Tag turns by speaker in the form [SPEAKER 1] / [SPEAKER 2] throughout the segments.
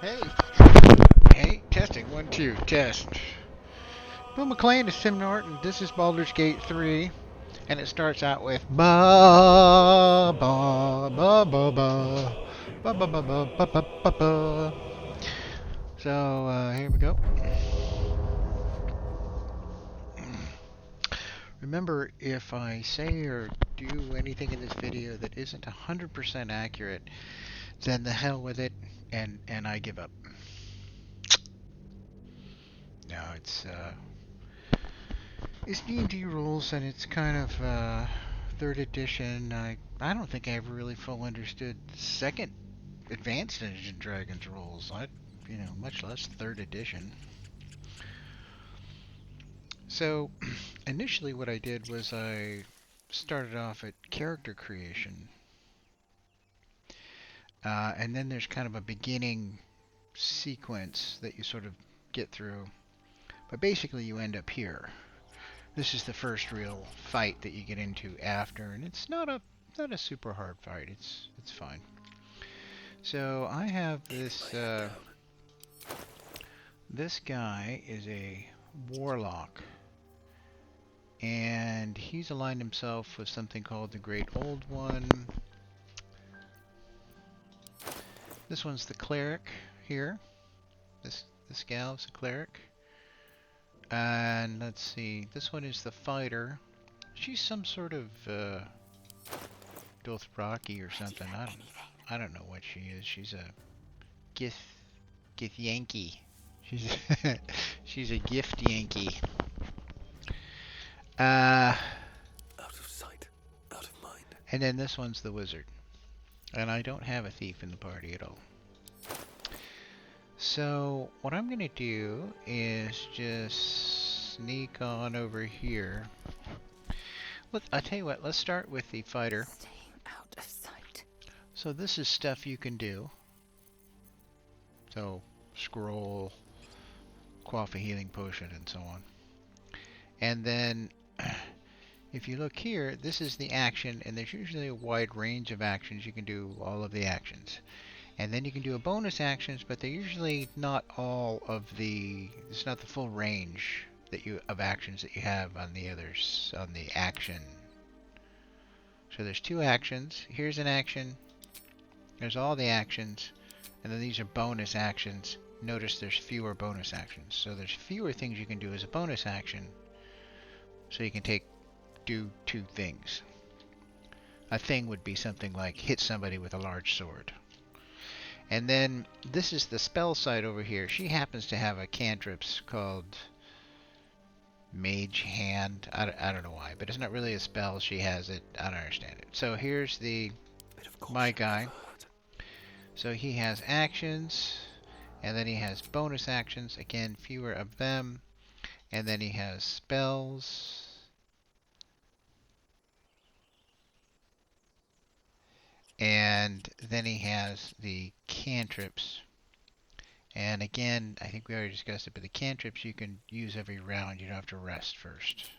[SPEAKER 1] Hey, hey, testing, 1, 2, test. Bill McLean is Tim Norton. This is Baldur's Gate 3, and it starts out with ba ba ba ba ba ba ba ba ba ba ba ba ba. So here we go. Remember, if I say or do anything in this video that isn't 100% accurate, then the hell with it, and I give up. No, it's D&D rules, and it's kind of third edition. I don't think I ever really full understood second advanced Dungeons and Dragons rules. Much less third edition. So initially, what I did was I started off at character creation, and then there's kind of a beginning sequence that you sort of get through. But basically, you end up here. This is the first real fight that you get into after, and it's not a super hard fight. It's fine. So I have this guy is a warlock, and he's aligned himself with something called the Great Old One. This one's the cleric here. This gal is a cleric. And let's see, this one is the fighter. She's some sort of Dothraki or something. I don't know what she is. She's a Gith Yankee. She's she's a gift Yankee. Uh,
[SPEAKER 2] Out of sight, out of mind.
[SPEAKER 1] and then this one's the wizard. And I don't have a thief in the party at all. So what I'm gonna do is just sneak on over here. I'll tell you what, let's start with the fighter.
[SPEAKER 3] Staying out of sight.
[SPEAKER 1] So this is stuff you can do. So scroll, quaff a healing potion, and so on. And then if you look here, this is the action, and there's usually a wide range of actions. You can do all of the actions. And then you can do a bonus actions, but they're usually not all of it's not the full range of actions that you have on the others, on the action. So there's 2 actions. Here's an action. There's all the actions. And then these are bonus actions. Notice there's fewer bonus actions. So there's fewer things you can do as a bonus action. So you can do 2 things. A thing would be something like hit somebody with a large sword. And then this is the spell side over here. She happens to have a cantrips called Mage Hand. I don't know why, but it's not really a spell. She has it. I don't understand it. So here's my guy. So he has actions, and then he has bonus actions. Again, fewer of them. And then he has spells. And then he has the cantrips. And again, I think we already discussed it, but the cantrips you can use every round. You don't have to rest first.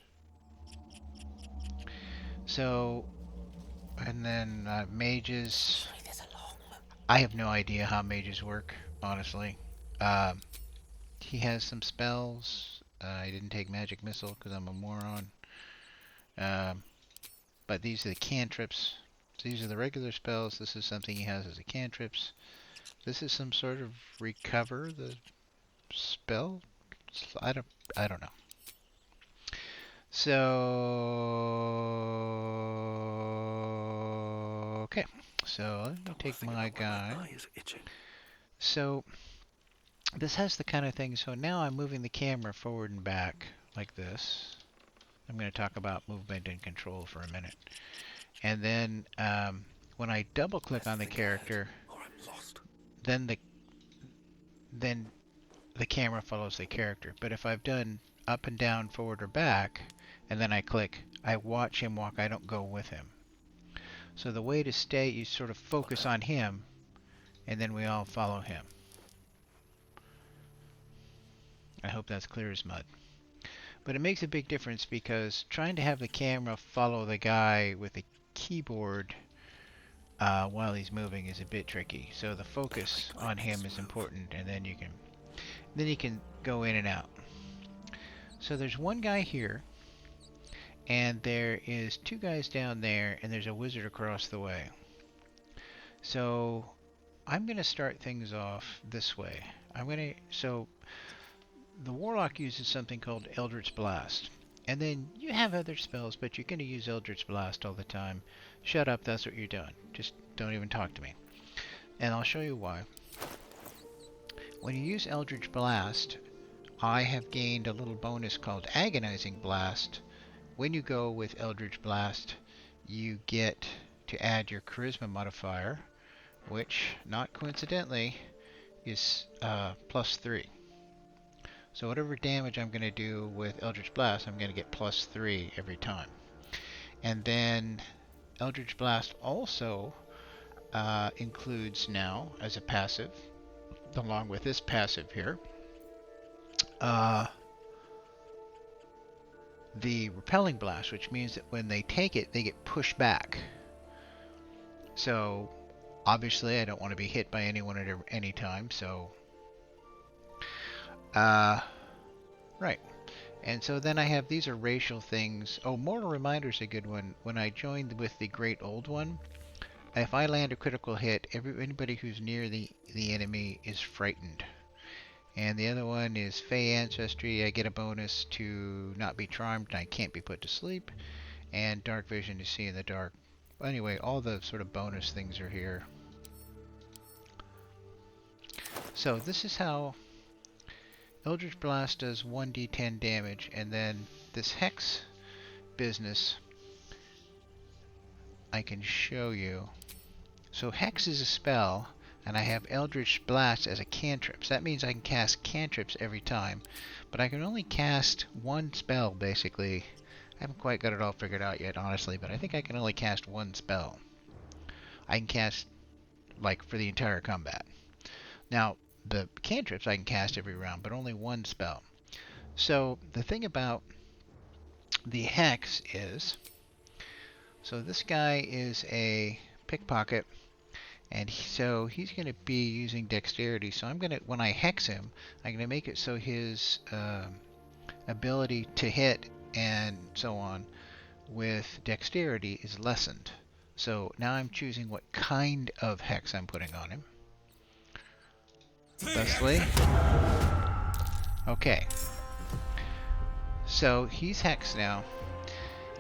[SPEAKER 1] So, and then mages. I have no idea how mages work, honestly. He has some spells. I didn't take magic missile because I'm a moron. But these are the cantrips. So these are the regular spells. This is something he has as a cantrips. This is some sort of recover the spell. I don't know. So okay. So let me take my guy. So this has the kind of thing. So now I'm moving the camera forward and back like this. I'm going to talk about movement and control for a minute. And then when I double click on the character, then the camera follows the character. But if I've done up and down, forward or back, and then I click, I watch him walk, I don't go with him. So the way to stay, you sort of focus on him, and then we all follow him. I hope that's clear as mud. But it makes a big difference because trying to have the camera follow the guy with the keyboard while he's moving is a bit tricky. So the focus on him is important, and then you can go in and out. So there's one guy here, and there is two guys down there, and there's a wizard across the way. So I'm gonna start things off this way. So the warlock uses something called Eldritch Blast. And then you have other spells, but you're going to use Eldritch Blast all the time. Shut up, that's what you're doing. Just don't even talk to me. And I'll show you why. When you use Eldritch Blast, I have gained a little bonus called Agonizing Blast. When you go with Eldritch Blast, you get to add your Charisma modifier, which, not coincidentally, is +3. So whatever damage I'm going to do with Eldritch Blast, I'm going to get +3 every time. And then Eldritch Blast also includes now, as a passive, along with this passive here, the Repelling Blast, which means that when they take it, they get pushed back. So obviously I don't want to be hit by anyone at any time, so right. And so then I have, these are racial things. Oh, Mortal Reminder's a good one. When I joined with the Great Old One, if I land a critical hit, anybody who's near the enemy is frightened. And the other one is Fey Ancestry. I get a bonus to not be charmed, and I can't be put to sleep. And Dark Vision to see in the dark. Anyway, all the sort of bonus things are here. So this is how Eldritch Blast does 1d10 damage, and then this Hex business I can show you. So Hex is a spell, and I have Eldritch Blast as a cantrip. So that means I can cast cantrips every time, but I can only cast one spell, basically. I haven't quite got it all figured out yet, honestly, but I think I can only cast one spell. I can cast, like, for the entire combat. Now, the cantrips I can cast every round, but only one spell. So the thing about the Hex is, so this guy is a pickpocket, and so he's going to be using dexterity. So I'm going to, when I hex him, I'm going to make it so his ability to hit and so on with dexterity is lessened. So now I'm choosing what kind of hex I'm putting on him. Thusly. Okay. So he's hexed now.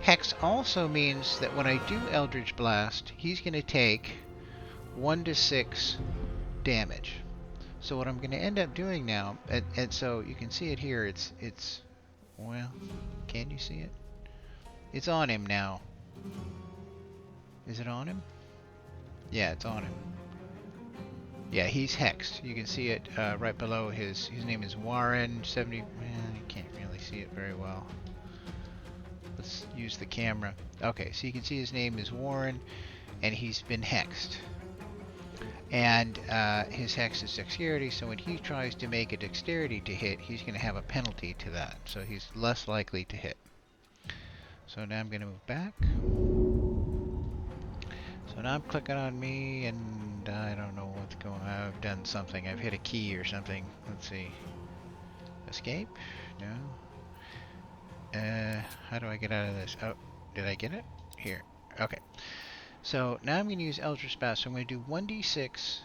[SPEAKER 1] Hex also means that when I do Eldritch Blast, he's going to take 1d6 damage. So what I'm going to end up doing now, and so you can see it here, it's well, can you see it? It's on him now. Is it on him? Yeah, it's on him. Yeah, he's hexed. You can see it right below his name is Warren 70. Man, you can't really see it very well. Let's use the camera. Okay, so you can see his name is Warren, and he's been hexed. And his hex is dexterity, so when he tries to make a dexterity to hit, he's going to have a penalty to that. So he's less likely to hit. So now I'm going to move back. So now I'm clicking on me, and I don't know what's going on. I've done something. I've hit a key or something. Let's see. Escape? No. How do I get out of this? Oh, did I get it? Here. Okay. So now I'm going to use Eldritch Blast. So I'm going to do 1d6,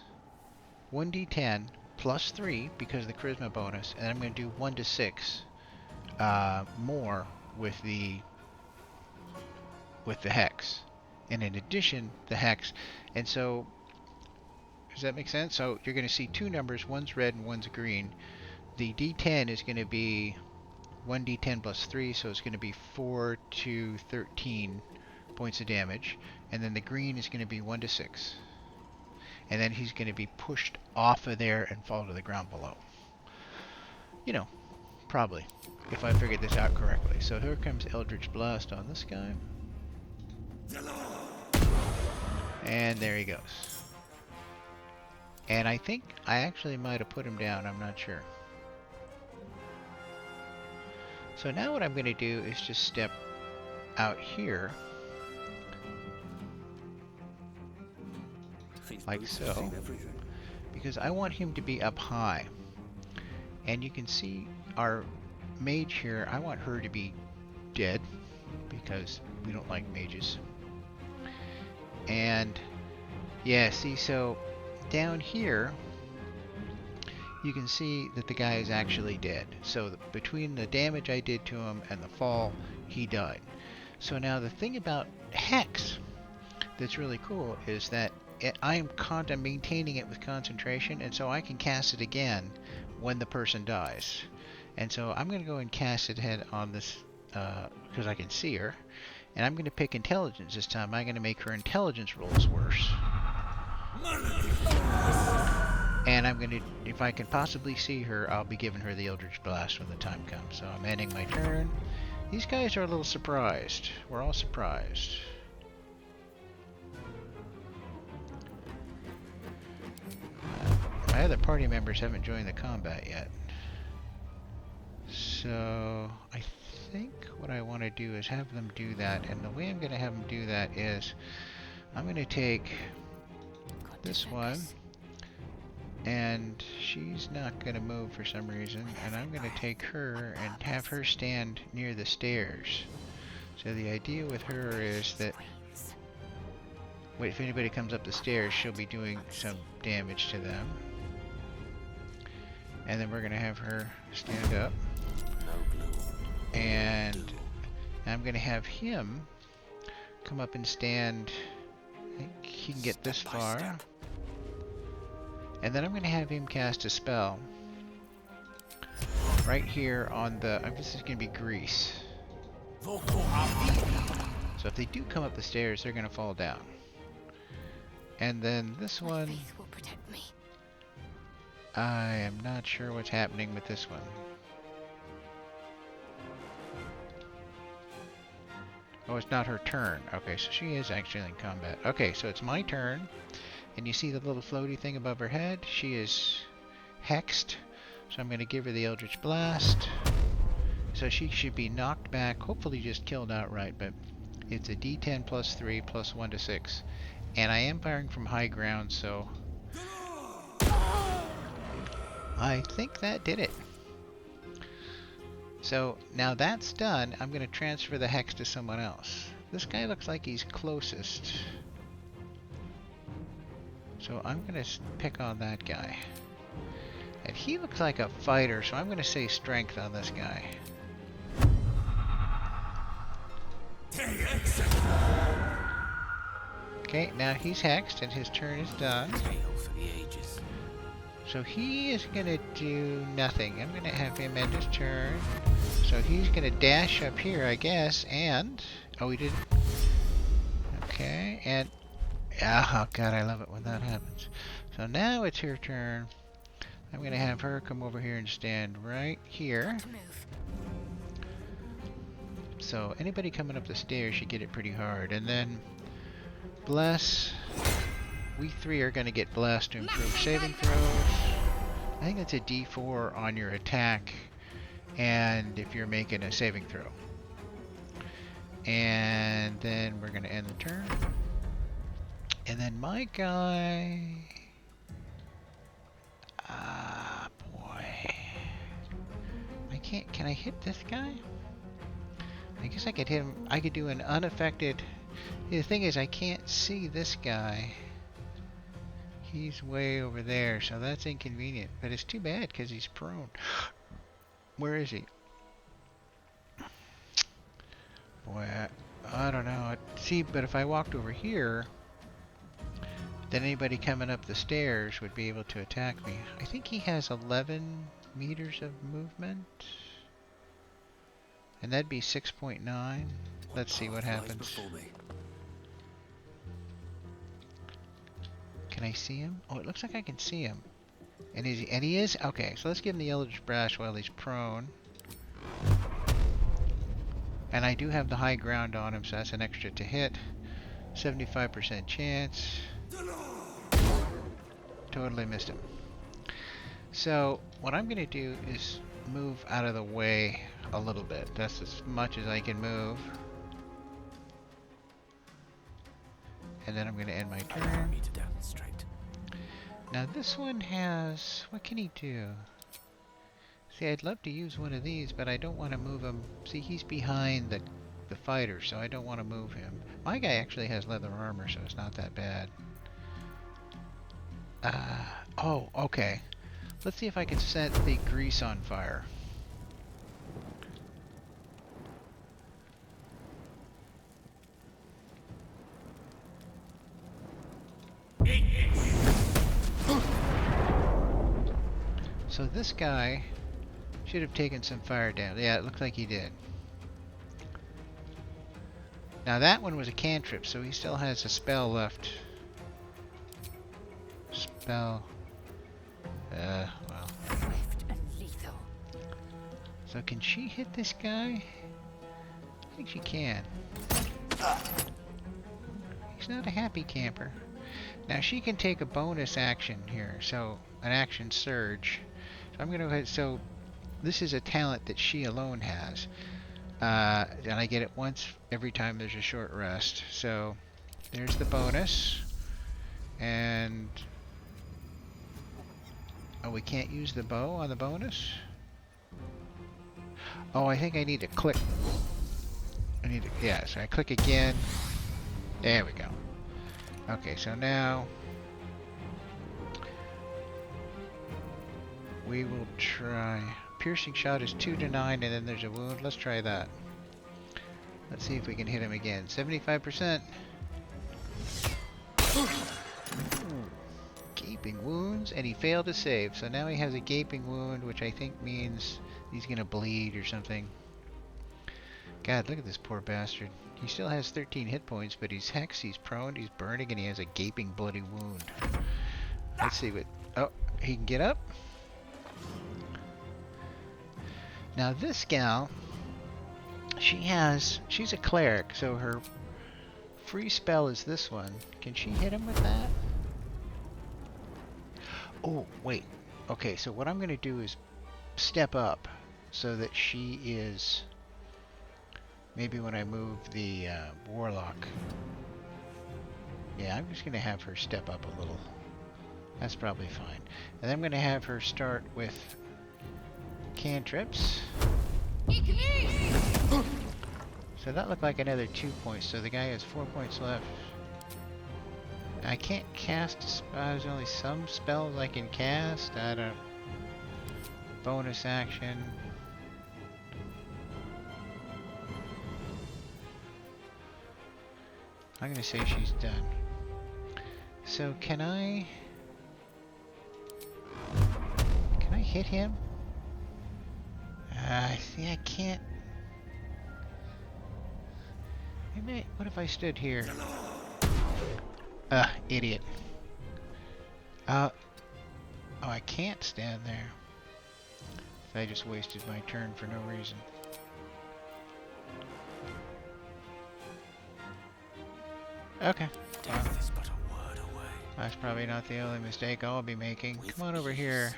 [SPEAKER 1] 1d10, plus 3 because of the Charisma bonus, and I'm going to do 1d6 more with the Hex. And in addition, the Hex. And so, does that make sense? So you're going to see two numbers, one's red and one's green. The d10 is going to be 1d10 plus 3, so it's going to be 4 to 13 points of damage. And then the green is going to be 1 to 6. And then he's going to be pushed off of there and fall to the ground below. You know, probably, if I figured this out correctly. So here comes Eldritch Blast on this guy. And there he goes. And I think I actually might have put him down, I'm not sure. So now what I'm going to do is just step out here. like
[SPEAKER 2] Boots have
[SPEAKER 1] so,
[SPEAKER 2] seen everything.
[SPEAKER 1] because I want him to be up high. And you can see our mage here, I want her to be dead, because we don't like mages. And yeah, see, so down here, you can see that the guy is actually dead. So between the damage I did to him and the fall, he died. So now the thing about Hex that's really cool is that I'm maintaining it with concentration, and so I can cast it again when the person dies. And so I'm going to go and cast it head on this, because I can see her. And I'm going to pick intelligence this time. I'm going to make her intelligence rolls worse. And I'm going to, if I can possibly see her, I'll be giving her the Eldritch Blast when the time comes. So I'm ending my turn. These guys are a little surprised. We're all surprised. My other party members haven't joined the combat yet. So I think what I want to do is have them do that. And the way I'm going to have them do that is I'm going to take this one. And she's not going to move for some reason, and I'm going to take her and have her stand near the stairs. So the idea with her is that if anybody comes up the stairs, she'll be doing some damage to them. And then we're going to have her stand up. And I'm going to have him come up and stand. I think he can get this far. And then I'm going to have him cast a spell right here on the, this is going to be grease. So if they do come up the stairs, they're going to fall down. And then this one,
[SPEAKER 3] faith will protect me.
[SPEAKER 1] I am not sure what's happening with this one. Oh, it's not her turn. Okay, so she is actually in combat. Okay, so it's my turn. And you see the little floaty thing above her head? She is hexed. So I'm going to give her the Eldritch Blast. So she should be knocked back, hopefully just killed outright, but it's a D10 plus 3 plus 1 to 6. And I am firing from high ground, so I think that did it. So now that's done, I'm going to transfer the hex to someone else. This guy looks like he's closest. So I'm going to pick on that guy. And he looks like a fighter, so I'm going to say strength on this guy. Okay, now he's hexed and his turn is done. So he is going to do nothing. I'm going to have him end his turn. So he's going to dash up here, I guess, and... Oh, he didn't. Okay, and... Oh god, I love it when that happens. So now it's her turn. I'm going to have her come over here and stand right here. So anybody coming up the stairs should get it pretty hard. And then bless. We three are going to get blessed to improve saving throws. I think it's a D4 on your attack and if you're making a saving throw. And then we're going to end the turn. And then my guy... Ah, boy. I can't... Can I hit this guy? I guess I could hit him... I could do an unaffected... The thing is, I can't see this guy. He's way over there, so that's inconvenient. But it's too bad, because he's prone. Where is he? Boy, I don't know. See, but if I walked over here... then anybody coming up the stairs would be able to attack me. I think he has 11 meters of movement. And that'd be 6.9. Let's see what happens. Can I see him? Oh, it looks like I can see him. And he is? Okay, so let's give him the Eldritch Blast while he's prone. And I do have the high ground on him, so that's an extra to hit. 75% chance. Totally missed him. So what I'm going to do is move out of the way a little bit. That's as much as I can move. And then I'm going to end my turn. Now this one has... What can he do? See, I'd love to use one of these, but I don't want to move him. See, he's behind the fighter, so I don't want to move him. My guy actually has leather armor, so it's not that bad. Oh, okay. Let's see if I can set the grease on fire. So this guy should have taken some fire damage. Yeah, it looks like he did. Now that one was a cantrip, so he still has a spell left. Spell. Well.
[SPEAKER 3] Swift and lethal.
[SPEAKER 1] So can she hit this guy? I think she can. He's not a happy camper. Now she can take a bonus action here, so an action surge. So I'm gonna go ahead. So this is a talent that she alone has, and I get it once every time there's a short rest. So there's the bonus, and oh, we can't use the bow on the bonus. Oh, I think I need to click. Yeah, so I click again. There we go. Okay, so now we will try. Piercing shot is 2 to 9, and then there's a wound. Let's try that. Let's see if we can hit him again. 75%. Gaping wounds, and he failed to save. So now he has a gaping wound, which I think means he's gonna bleed or something. God, look at this poor bastard. He still has 13 hit points, but he's hexed, he's prone, he's burning, and he has a gaping bloody wound. Let's see what... Oh, he can get up? Now this gal, she's a cleric, so her free spell is this one. Can she hit him with that? Oh, wait. Okay, so what I'm going to do is step up so that she is... Maybe when I move the warlock. Yeah, I'm just going to have her step up a little. That's probably fine. And then I'm going to have her start with cantrips. So that looked like another 2 points. So the guy has 4 points left. I can't cast. There's only some spells I can cast. I don't. Bonus action. I'm gonna say she's done. So can I hit him? See, I can't. Maybe, what if I stood here? Idiot. Oh, I can't stand there. I just wasted my turn for no reason. Okay.
[SPEAKER 2] Death is but a word away.
[SPEAKER 1] That's probably not the only mistake I'll be making. Come on over here.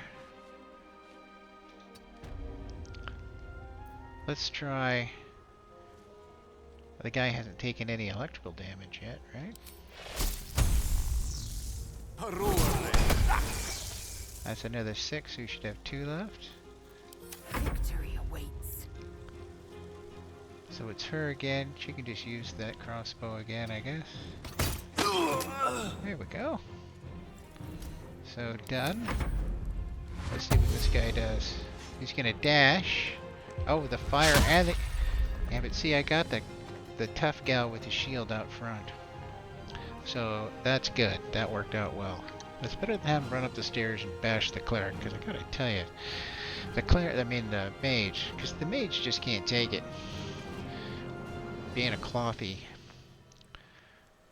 [SPEAKER 1] Let's try... The guy hasn't taken any electrical damage yet, right? That's another 6, so you should have 2 left.
[SPEAKER 3] Victory awaits.
[SPEAKER 1] So it's her again. She can just use that crossbow again, I guess. There we go. So done. Let's see what this guy does. He's gonna dash. Oh, the fire and the... Yeah, but see, I got the tough gal with the shield out front. So that's good. That worked out well. It's better than having run up the stairs and bash the cleric, because I gotta tell you, the mage, because the mage just can't take it. Being a clothy.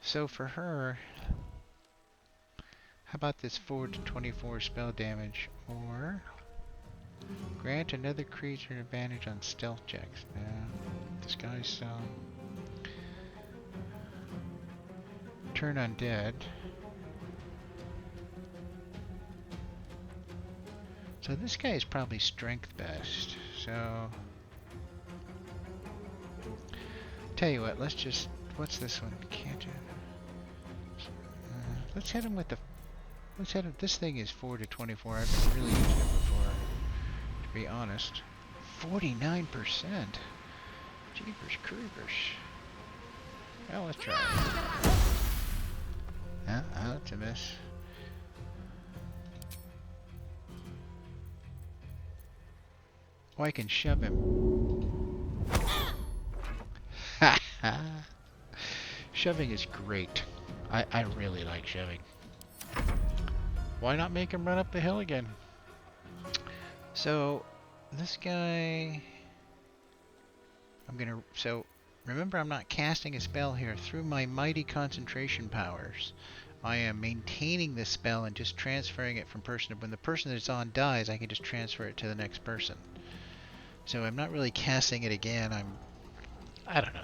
[SPEAKER 1] So for her, how about this 4 to 24 spell damage, or grant another creature advantage on stealth checks. Now, disguise self. Turn undead. So this guy is probably strength best. So tell you what, let's just, what's this one? Can't let's hit him with the Who said it? This thing is 4 to 24. I've never really used it before, to be honest. 49%. Jeepers creepers. Well, let's try it. That's a miss. Oh, I can shove him. Ha ha! Shoving is great. I really like shoving. Why not make him run up the hill again? So, this guy... So, remember I'm not casting a spell here. Through my mighty concentration powers, I am maintaining this spell and just transferring it from person to... When the person that it's on dies, I can just transfer it to the next person. So I'm not really casting it again. I don't know.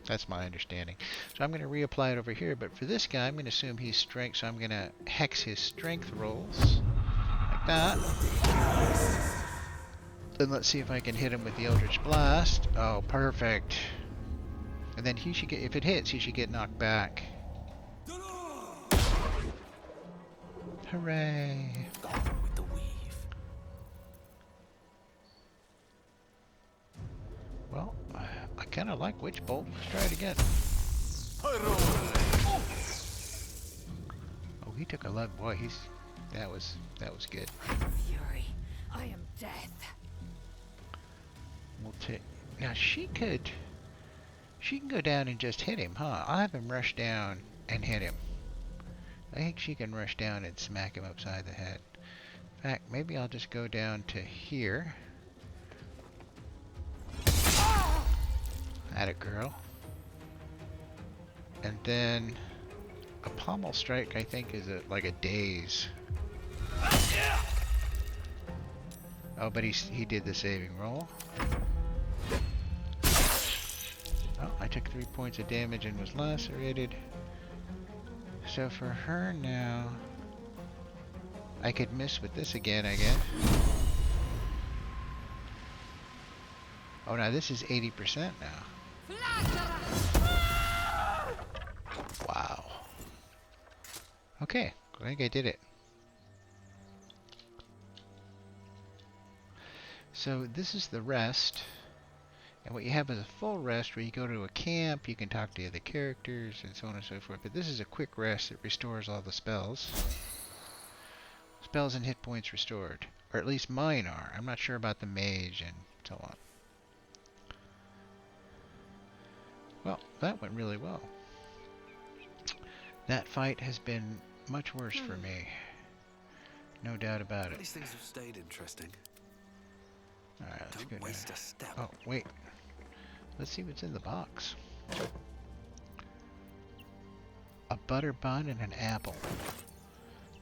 [SPEAKER 1] That's my understanding. So I'm going to reapply it over here. But for this guy, I'm going to assume he's strength. So I'm going to hex his strength rolls like that. Then let's see if I can hit him with the Eldritch Blast. Oh, perfect. And then he should get, if it hits, he should get knocked back. Hooray!
[SPEAKER 2] Gone with the weave.
[SPEAKER 1] Well, I kind of like Witch Bolt. Let's try it again. Oh, he took 11. Boy, that was good.
[SPEAKER 3] Fury, I am death.
[SPEAKER 1] We'll take. Now she can go down and just hit him, huh? I'll have him rush down and hit him. I think she can rush down and smack him upside the head. In fact, maybe I'll just go down to here. Atta girl. And then a pommel strike, I think, is like a daze. Oh, but he did the saving roll. Oh, I took 3 points of damage and was lacerated. So for her now, I could miss with this again, I guess. Oh, now this is 80% now. Wow. Okay, I think I did it. So this is the rest. And what you have is a full rest where you go to a camp, you can talk to other characters, and so on and so forth. But this is a quick rest that restores all the spells. Spells and hit points restored. Or at least mine are. I'm not sure about the mage and so on. Well, that went really well. That fight has been much worse for me. No doubt about it.
[SPEAKER 2] These things have stayed interesting.
[SPEAKER 1] Alright, let's go
[SPEAKER 2] Don't
[SPEAKER 1] down.
[SPEAKER 2] waste a step.
[SPEAKER 1] Oh, wait. Let's see what's in the box. A butter bun and an apple.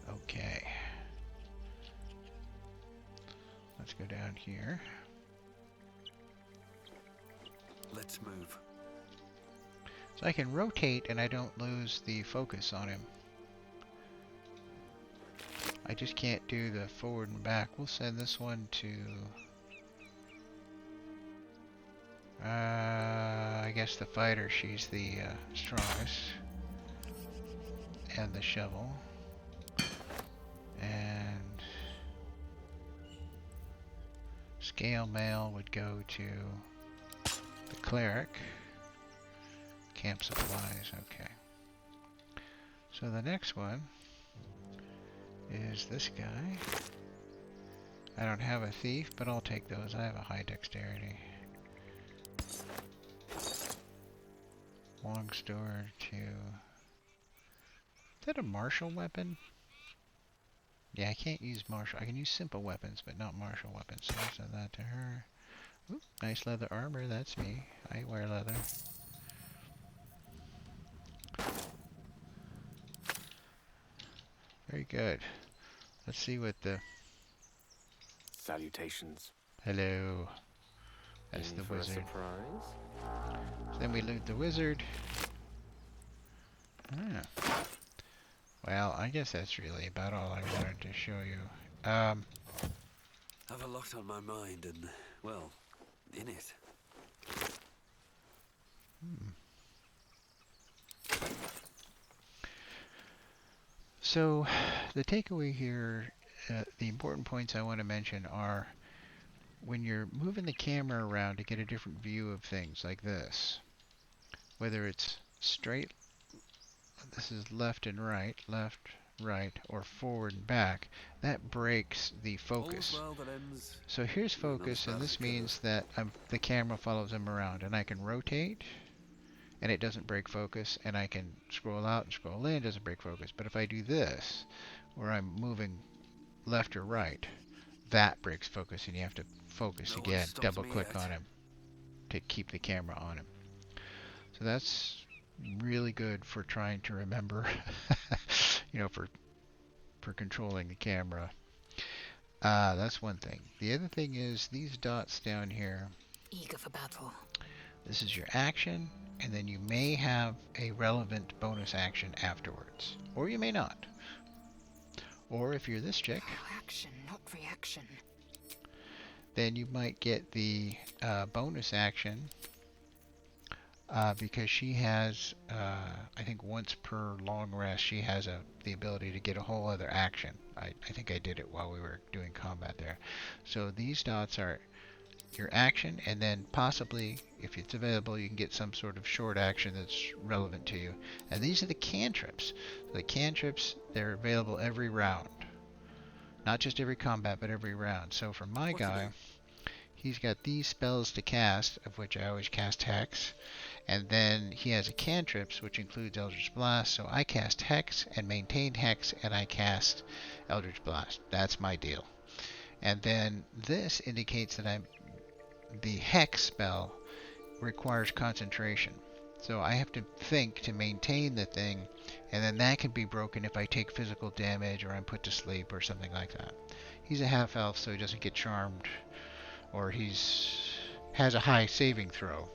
[SPEAKER 1] Okay. Let's go down here.
[SPEAKER 2] Let's move.
[SPEAKER 1] So I can rotate and I don't lose the focus on him. I just can't do the forward and back. We'll send this one to... I guess the fighter, she's the strongest. And the shovel. And scale mail would go to the cleric. Camp supplies, okay. So the next one is this guy. I don't have a thief, but I'll take those. I have a high dexterity. Long sword to... Is that a martial weapon? Yeah, I can't use martial. I can use simple weapons, but not martial weapons. So I'll send that to her. Ooh, nice leather armor. That's me. I wear leather. Very good. Let's see what the...
[SPEAKER 4] Salutations.
[SPEAKER 1] Hello. That's
[SPEAKER 4] In
[SPEAKER 1] the
[SPEAKER 4] for a
[SPEAKER 1] wizard.
[SPEAKER 4] surprise?
[SPEAKER 1] So then we loot the wizard. Ah. Well, I guess that's really about all I wanted to show you.
[SPEAKER 2] Have a lot on my mind and, well, in it.
[SPEAKER 1] So the takeaway here, the important points I want to mention are when you're moving the camera around to get a different view of things like this, whether it's straight, this is left and right, left, right, or forward and back, that breaks the
[SPEAKER 2] All's
[SPEAKER 1] focus.
[SPEAKER 2] well that ends
[SPEAKER 1] So here's
[SPEAKER 2] in another
[SPEAKER 1] focus, and
[SPEAKER 2] part of the
[SPEAKER 1] this
[SPEAKER 2] curve.
[SPEAKER 1] means that the camera follows him around, and I can rotate, and it doesn't break focus, and I can scroll out and scroll in, it doesn't break focus. But if I do this, where I'm moving left or right, that breaks focus, and you have to focus
[SPEAKER 2] No one
[SPEAKER 1] again,
[SPEAKER 2] stopped
[SPEAKER 1] double
[SPEAKER 2] me
[SPEAKER 1] click
[SPEAKER 2] yet.
[SPEAKER 1] on him to keep the camera on him. So that's really good for trying to remember, for controlling the camera. That's one thing. The other thing is these dots down here.
[SPEAKER 3] Eager for battle.
[SPEAKER 1] This is your action, and then you may have a relevant bonus action afterwards, or you may not. Or if you're this chick,
[SPEAKER 3] Action, not reaction.
[SPEAKER 1] then you might get the bonus action because she has, I think once per long rest, she has the ability to get a whole other action. I think I did it while we were doing combat there. So these dots are your action, and then possibly, if it's available, you can get some sort of short action that's relevant to you. And these are the cantrips. The cantrips, they're available every round. Not just every combat, but every round. So for my
[SPEAKER 2] What to
[SPEAKER 1] guy,
[SPEAKER 2] do?
[SPEAKER 1] he's got these spells to cast, of which I always cast Hex. And then he has a cantrips, which includes Eldritch Blast. So I cast Hex and maintain Hex, and I cast Eldritch Blast. That's my deal. And then this indicates that the Hex spell requires concentration. So I have to think to maintain the thing, and then that can be broken if I take physical damage or I'm put to sleep or something like that. He's a half elf, so he doesn't get charmed, or has a high saving throw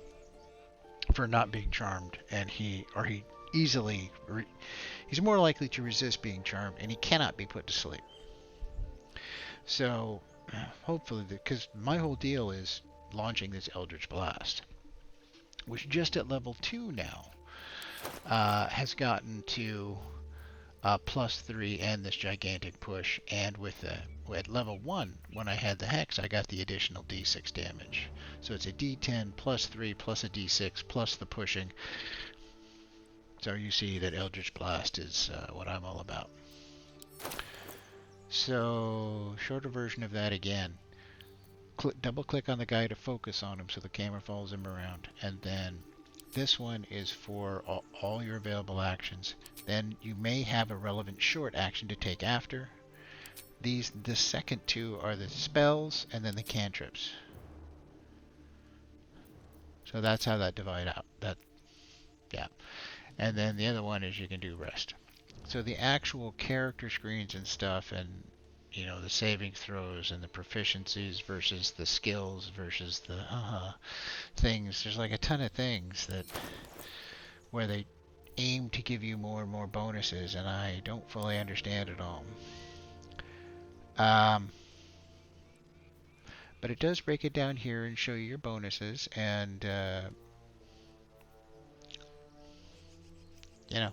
[SPEAKER 1] for not being charmed, and he easily he's more likely to resist being charmed, and he cannot be put to sleep. So hopefully, because my whole deal is launching this Eldritch Blast, which just at level 2 now has gotten to +3 and this gigantic push. And at level 1, when I had the Hex, I got the additional D6 damage. So it's a D10 +3 plus a D6 plus the pushing. So you see that Eldritch Blast is what I'm all about. So shorter version of that again. Double click on the guy to focus on him so the camera follows him around, and then this one is for all your available actions. Then you may have a relevant short action to take after. The second two are the spells and then the cantrips. So that's how that divide out. Yeah. And then the other one is you can do rest. So the actual character screens and stuff, and the saving throws and the proficiencies versus the skills versus the things. There's like a ton of things where they aim to give you more and more bonuses, and I don't fully understand it all. But it does break it down here and show you your bonuses, and you know,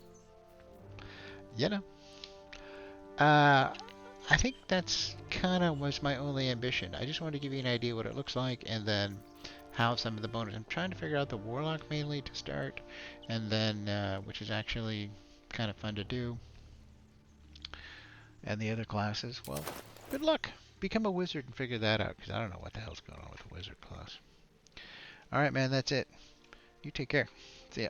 [SPEAKER 1] you know. I think that's kind of was my only ambition. I just wanted to give you an idea what it looks like, and then how some of the bonus. I'm trying to figure out the Warlock mainly to start, and then which is actually kind of fun to do. And the other classes, well, good luck. Become a wizard and figure that out, because I don't know what the hell's going on with the wizard class. All right, man, that's it. You take care. See ya.